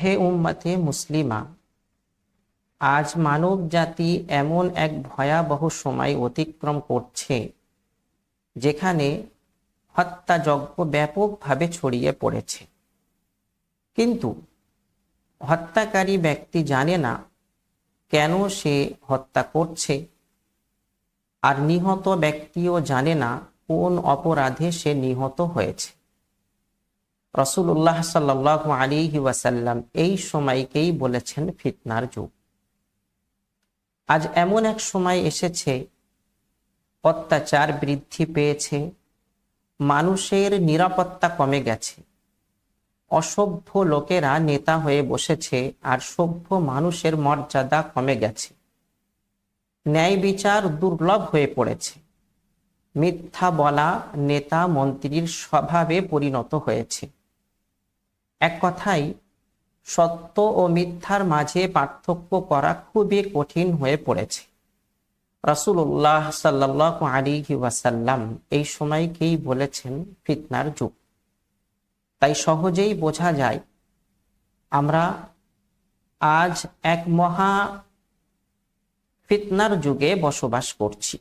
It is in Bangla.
হে উম্মতে মুসলিমা, আজ মানব জাতি এমন এক ভয়াবহ সময় অতিক্রম করছে যেখানে হত্যাযজ্ঞ ব্যাপকভাবে ছড়িয়ে পড়েছে। কিন্তু হত্যাকারী ব্যক্তি জানে না কেন সে হত্যা করছে, আর নিহত ব্যক্তিও জানে না কোন অপরাধে সে নিহত হয়েছে। রাসূলুল্লাহ সাল্লাল্লাহু আলাইহি ওয়াসাল্লাম এই সময়কেই বলেছেন ফিতনার যুগ। আজ এমন এক সময় এসেছে, অত্যাচার বৃদ্ধি পেয়েছে, মানুষের নিরাপত্তা কমে গেছে, অসভ্য লোকেরা নেতা হয়ে বসেছে, আর সভ্য মানুষের মর্যাদা কমে গেছে। ন্যায় বিচার দুর্লভ হয়ে পড়েছে, মিথ্যা বলা নেতা মন্ত্রীর স্বভাবে পরিণত হয়েছে। এক কথায়, সত্য ও মিথ্যার মাঝে পার্থক্য করা খুবই কঠিন হয়ে পড়েছে। রাসূলুল্লাহ সাল্লাল্লাহু আলাইহি ওয়াসাল্লাম এই সময়কেই বলেছেন ফিতনার যুগ। তাই সহজেই বোঝা যায় আমরা আজ এক মহা ফিতনার যুগে বসবাস করছি।